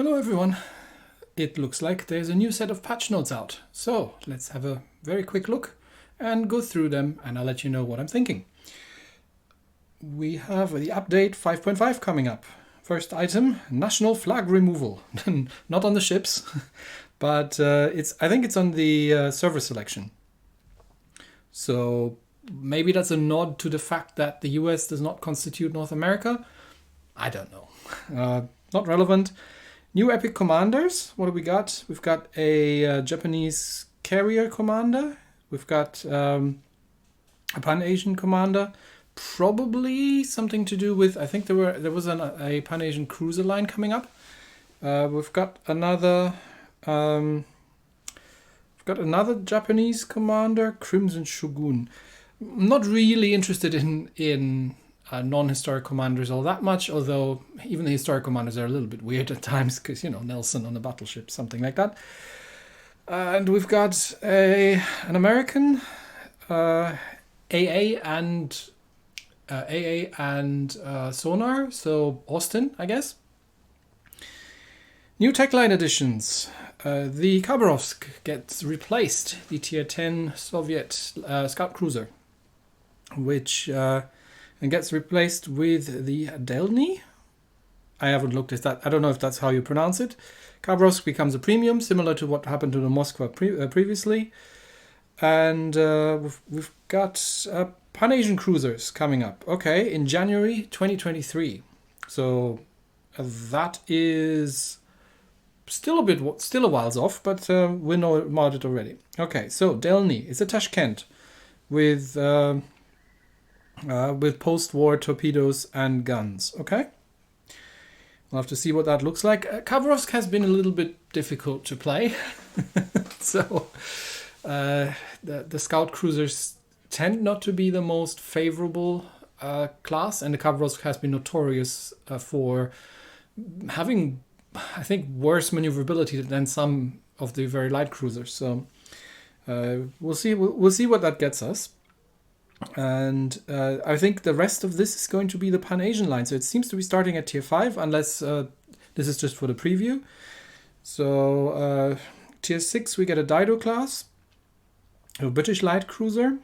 Hello everyone. It looks like there's a new set of patch notes out. So let's have a very quick look and go through them, and I'll let you know what I'm thinking. We have the update 5.5 coming up. First item, national flag removal. Not on the ships, but I think it's on the server selection. So maybe that's a nod to the fact that the US does not constitute North America. I don't know. Not relevant. New epic commanders. What do we got? We've got a Japanese carrier commander. We've got a Pan-Asian commander. Probably something to do with, I think there was a Pan-Asian cruiser line coming up. We've got another Japanese commander, Crimson Shogun. I'm not really interested in non-historic commanders all that much, although even the historic commanders are a little bit weird at times because, Nelson on a battleship, something like that. And we've got an American AA and sonar, so Austin, I guess. New tech line additions. The Khabarovsk gets replaced, the Tier 10 Soviet scout cruiser, which gets replaced with the Delny. I haven't looked at that. I don't know if that's how you pronounce it. Khabarovsk becomes a premium, similar to what happened to the Moskva previously. And we've got Pan-Asian cruisers coming up. Okay, in January 2023. So that is still a whiles off, but we know about it already. Okay, so Delny is a Tashkent with post-war torpedoes and guns. Okay, we'll have to see what that looks like. Khabarovsk has been a little bit difficult to play, so the scout cruisers tend not to be the most favorable class, and the Khabarovsk has been notorious for having, I think, worse maneuverability than some of the very light cruisers. So we'll see what that gets us. And I think the rest of this is going to be the Pan-Asian line. So it seems to be starting at Tier 5, unless this is just for the preview. So Tier 6, we get a Dido class, a British light cruiser.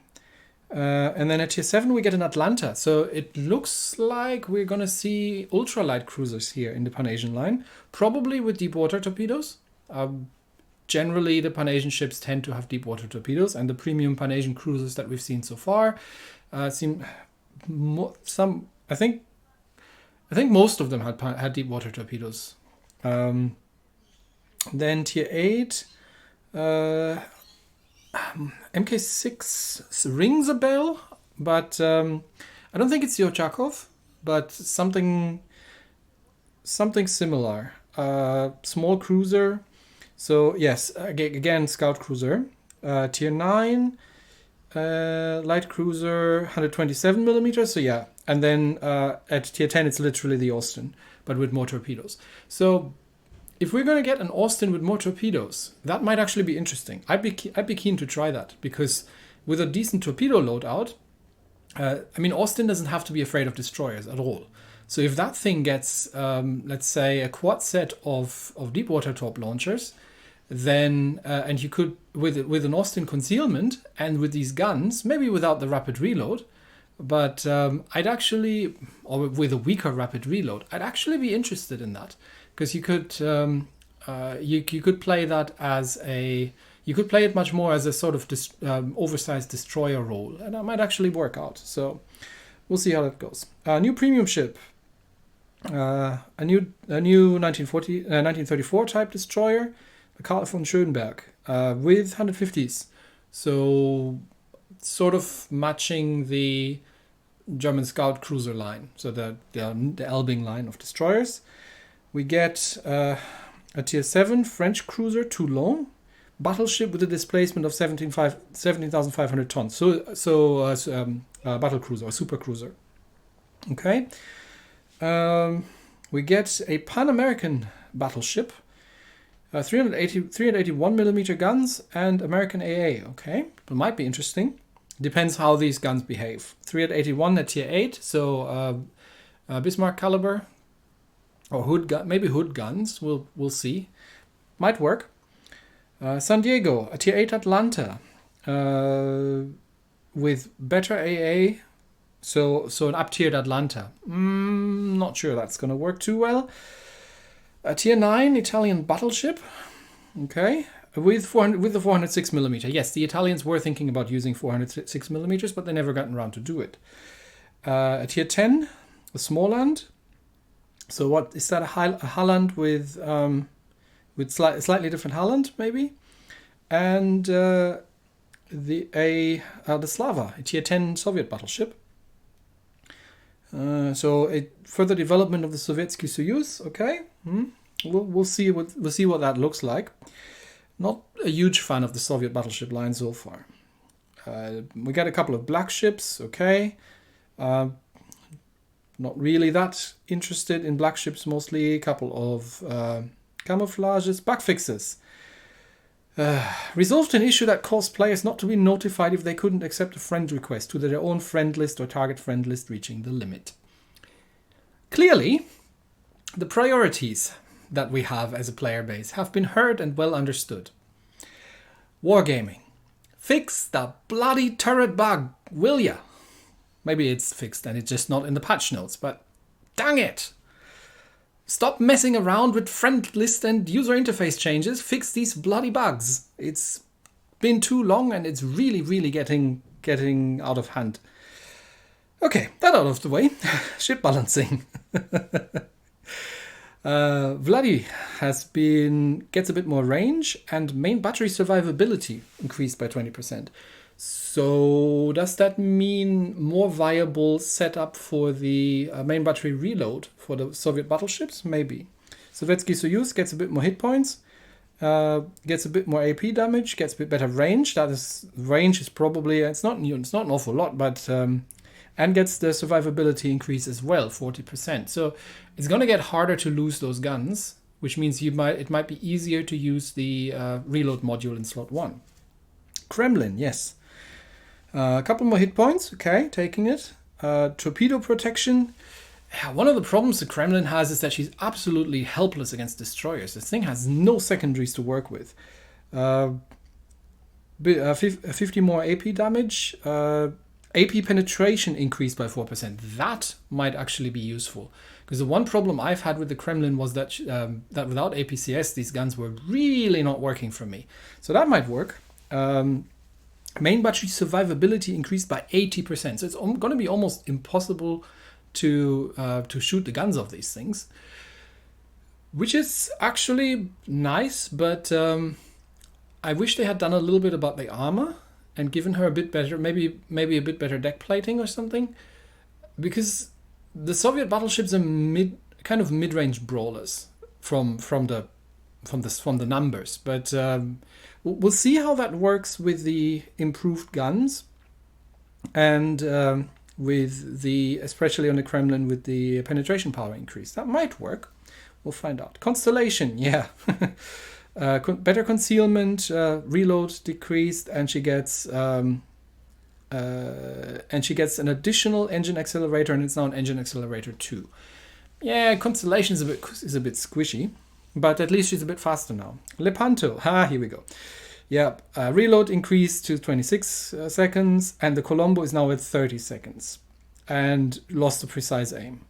And then at Tier 7, we get an Atlanta. So it looks like we're going to see ultralight cruisers here in the Pan-Asian line, probably with deep water torpedoes. Generally, the Pan-Asian ships tend to have deep water torpedoes, and the premium Pan-Asian cruisers that we've seen so far I think most of them had deep water torpedoes. Then Tier 8, MK6 rings a bell, but I don't think it's Yochakov, but something similar. Small cruiser. So yes, again, scout cruiser. Tier 9, light cruiser, 127 millimeters. So yeah, and then at Tier 10, it's literally the Austin, but with more torpedoes. So if we're going to get an Austin with more torpedoes, that might actually be interesting. I'd be keen to try that, because with a decent torpedo loadout, Austin doesn't have to be afraid of destroyers at all. So if that thing gets, let's say, a quad set of deep water torp launchers, then and you could with an Austin concealment and with these guns, maybe without the rapid reload, but I'd actually, or with a weaker rapid reload, I'd actually be interested in that, because you could you could play that you could play it much more as a sort of oversized destroyer role, and that might actually work out. So we'll see how that goes. New premium ship. A new 1934 type destroyer, the Karl von Schönberg, with 150s. So sort of matching the German scout cruiser line, so the Elbing line of destroyers. We get a Tier 7 French cruiser Toulon, battleship with a displacement of 17,500 tons. So battle cruiser or super cruiser. Okay. We get a Pan-American battleship, 381 millimeter guns and American AA. Okay, it might be interesting. Depends how these guns behave. 381 at Tier 8, so Bismarck caliber. or maybe hood guns. We'll see. Might work. San Diego, a tier 8 Atlanta with better AA. So an up-tiered Atlanta. Not sure that's going to work too well. A tier 9 Italian battleship. Okay. With the 406mm. Yes, the Italians were thinking about using 406mm, but they never gotten around to do it. A tier 10, a Småland. So what is that? A Holland with slightly different Holland, maybe, and the Slava, a tier 10 Soviet battleship. So a further development of the Sovietsky Soyuz. Okay, we'll see what that looks like. Not a huge fan of the Soviet battleship line so far. We got a couple of black ships. Okay. Not really that interested in black ships, mostly a couple of camouflages, bug fixes. Resolved an issue that caused players not to be notified if they couldn't accept a friend request to their own friend list or target friend list reaching the limit. Clearly, the priorities that we have as a player base have been heard and well understood. Wargaming. Fix the bloody turret bug, will ya? Maybe it's fixed and it's just not in the patch notes, but dang it! Stop messing around with friend list and user interface changes. Fix these bloody bugs. It's been too long and it's really, really getting out of hand. Okay, that out of the way. Ship balancing. Vladi gets a bit more range and main battery survivability increased by 20%. So does that mean more viable setup for the main battery reload for the Soviet battleships? Maybe. Sovietsky Soyuz gets a bit more hit points, gets a bit more AP damage, gets a bit better range. Range is probably, it's not an awful lot, but and gets the survivability increase as well, 40%. So it's going to get harder to lose those guns, which means it might be easier to use the reload module in slot 1. Kremlin, yes. A couple more hit points, okay, taking it. Torpedo protection. Yeah, one of the problems the Kremlin has is that she's absolutely helpless against destroyers. This thing has no secondaries to work with. 50 more AP damage. AP penetration increased by 4%. That might actually be useful. Because the one problem I've had with the Kremlin was that that without APCS, these guns were really not working for me. So that might work. Main battery survivability increased by 80%. So it's going to be almost impossible to shoot the guns of these things. Which is actually nice, but I wish they had done a little bit about the armor and given her a bit better, maybe a bit better deck plating or something. Because the Soviet battleships are kind of mid-range brawlers from the numbers, but we'll see how that works with the improved guns and with especially on the Kremlin with the penetration power increase. That might work. We'll find out. Constellation, yeah. Better concealment, reload decreased, and she gets an additional engine accelerator, and it's now an engine accelerator 2. Yeah, Constellation is a bit squishy, but at least she's a bit faster now. Lepanto, here we go. Yeah, reload increased to 26 seconds, and the Colombo is now at 30 seconds, and lost the precise aim.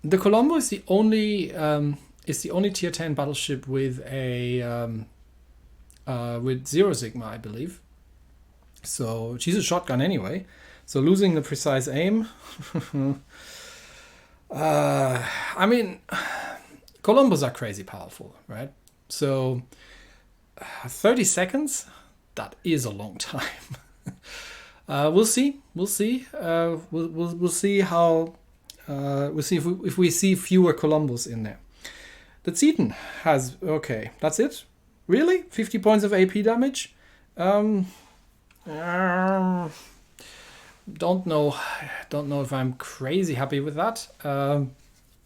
The Colombo is the only tier 10 battleship with with 0 Sigma, I believe. So she's a shotgun anyway. So losing the precise aim. I mean, Colombos are crazy powerful, right? So 30 seconds, that is a long time. We'll see. We'll see how. We'll see if we see fewer Colombos in there. The Zeton has, okay, that's it? Really? 50 points of AP damage? Don't know if I'm crazy happy with that.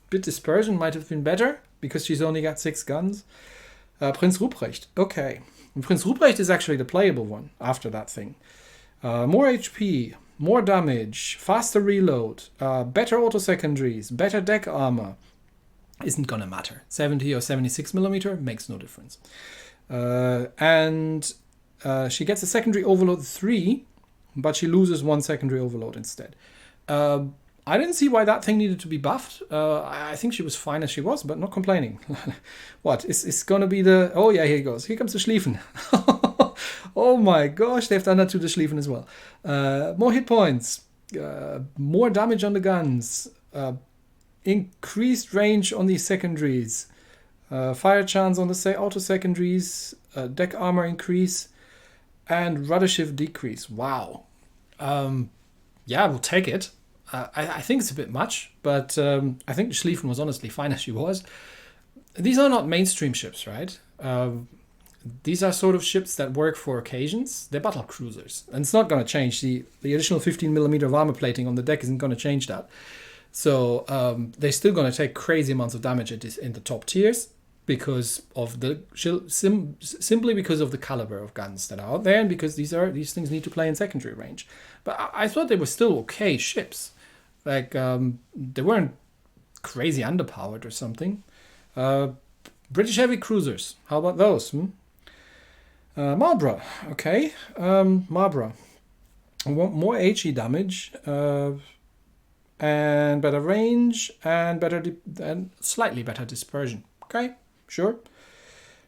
Bit dispersion might have been better because she's only got 6 guns. Prinz Ruprecht, okay. And Prinz Ruprecht is actually the playable one after that thing. More HP, more damage, faster reload, better auto secondaries, better deck armor. isn't gonna matter. 70 or 76 millimeter makes no difference. And she gets a secondary overload 3, but she loses 1 secondary overload instead. I didn't see why that thing needed to be buffed. I think she was fine as she was, but not complaining. What? It's gonna be the... Oh yeah, here he goes. Here comes the Schlieffen. Oh my gosh, they've done that to the Schlieffen as well. More hit points. More damage on the guns. Increased range on the secondaries. Fire chance on the auto secondaries. Deck armor increase. And rudder shift decrease. Wow. Yeah, we'll take it. I think it's a bit much, but I think the Schlieffen was honestly fine as she was. These are not mainstream ships, right? These are sort of ships that work for occasions. They're battle cruisers, and it's not going to change. The additional 15 millimeter of armor plating on the deck isn't going to change that. So they're still going to take crazy amounts of damage in the top tiers because of the simply because of the caliber of guns that are out there, and because these things need to play in secondary range. But I thought they were still okay ships. Like they weren't crazy underpowered or something. British heavy cruisers. How about those? Marlborough. Okay. Marlborough. I want more HE damage. And better range and slightly better dispersion. Okay, sure.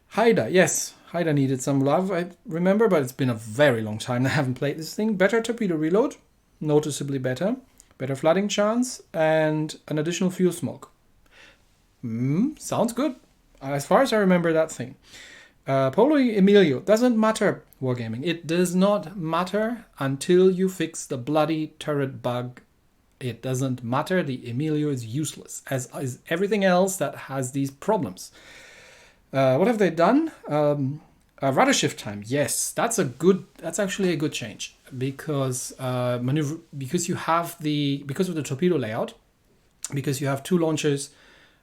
Haida, yes, Haida needed some love, I remember, but it's been a very long time I haven't played this thing. Better torpedo reload, noticeably better. Better flooding chance, and an additional fuel smoke. Sounds good, as far as I remember that thing. Polo Emilio, doesn't matter, Wargaming. It does not matter until you fix the bloody turret bug. It doesn't matter. The Emilio is useless, as is everything else that has these problems. What have they done? Rudder shift time. Yes, that's actually a good change because because of the torpedo layout, because you have 2 launchers.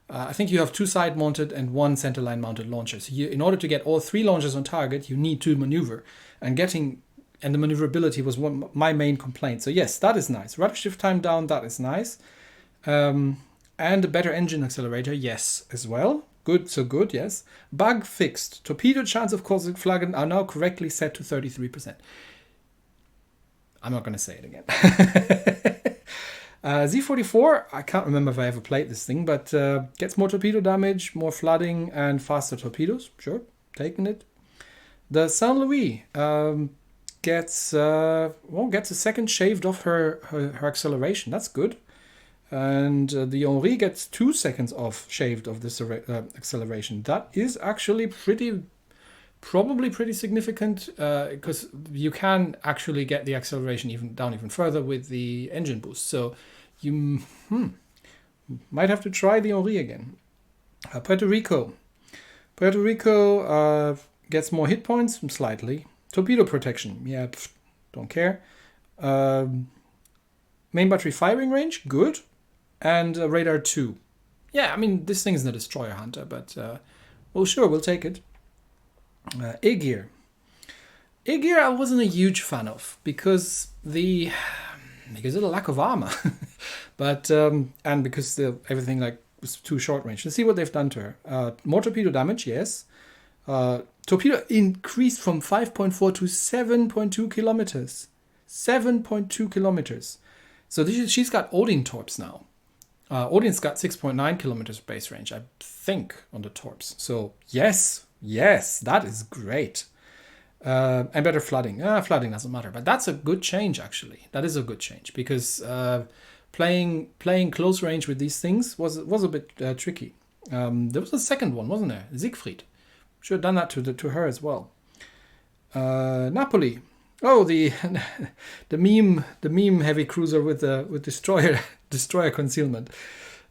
I think you have 2 side mounted and 1 centerline mounted launcher. So in order to get all 3 launchers on target, you need to maneuver, and the maneuverability was my main complaint. So yes, that is nice. Rudder shift time down, that is nice. And a better engine accelerator, yes, as well. Good, so good, yes. Bug fixed. Torpedo chance of causing flaggen are now correctly set to 33%. I'm not going to say it again. Z44, I can't remember if I ever played this thing, but gets more torpedo damage, more flooding, and faster torpedoes. Sure, taking it. The Saint Louis gets a second shaved off her acceleration. That's good. And the Henri gets 2 seconds off shaved of this acceleration. That is actually probably pretty significant because you can actually get the acceleration even further with the engine boost. So you might have to try the Henri again. Puerto Rico gets more hit points slightly. Torpedo protection, yeah, don't care. Main battery firing range, good. And radar 2. Yeah, I mean, this thing is a destroyer hunter, but well, sure, we'll take it. Aegir I wasn't a huge fan of because of the lack of armor, but and because everything was too short range. Let's see what they've done to her. More torpedo damage, yes. Torpedo increased from 5.4 to 7.2 kilometers. 7.2 kilometers. So she's got Odin torps now. Odin's got 6.9 kilometers base range, I think, on the torps. So yes, that is great. And better flooding. Flooding doesn't matter, but that's a good change, actually. That is a good change because playing close range with these things was a bit tricky. There was a second one, wasn't there? Siegfried. Should have done that to her as well. Napoli. Oh, the meme heavy cruiser with destroyer concealment.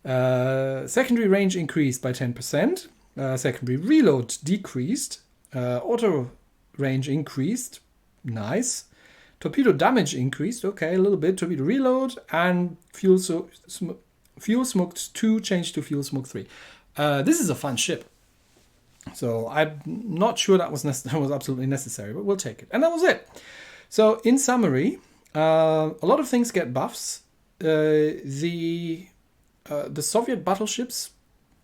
Secondary range increased by 10%. Secondary reload decreased. Auto range increased. Nice. Torpedo damage increased. Okay, a little bit. Torpedo reload and fuel smoke 2 changed to fuel smoke 3. This is a fun ship. So I'm not sure that was absolutely necessary, but we'll take it. And that was it. So in summary, a lot of things get buffs. The Soviet battleships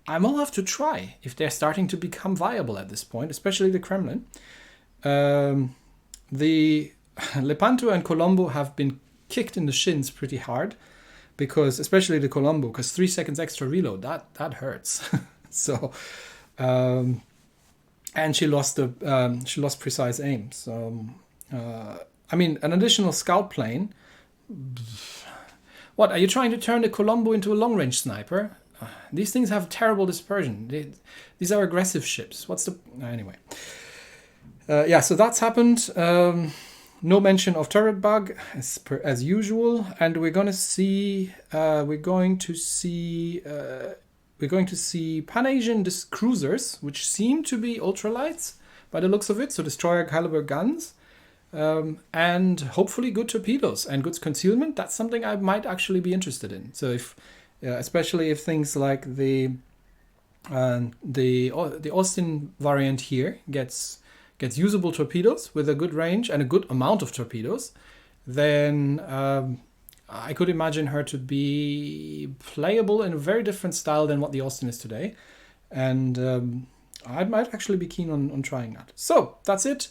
I will have to try if they're starting to become viable at this point, especially the Kremlin. The Lepanto and Colombo have been kicked in the shins pretty hard, because especially the Colombo, because 3 seconds extra reload, that hurts. So, and she lost precise aim. So, I mean, an additional scout plane. What, are you trying to turn the Colombo into a long-range sniper? These things have terrible dispersion. These are aggressive ships. What's the... Anyway. Yeah, so that's happened. No mention of turret bug as usual, and we're going to see Pan-Asian cruisers, which seem to be ultralights by the looks of it, so destroyer caliber guns. And hopefully good torpedoes and good concealment. That's something I might actually be interested in. So if, especially if things like the Austin variant here gets usable torpedoes with a good range and a good amount of torpedoes, then I could imagine her to be playable in a very different style than what the Austin is today. And I might actually be keen on trying that. So that's it.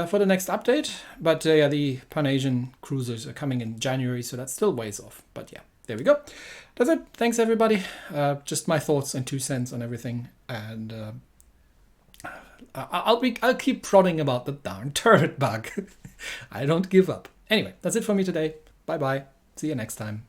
For the next update, but yeah, the Pan-Asian cruisers are coming in January, so that's still ways off. But yeah, there we go. That's it. Thanks everybody. Just my thoughts and 2 cents on everything, and I'll keep prodding about the darn turret bug. I don't give up. Anyway, that's it for me today. Bye bye. See you next time.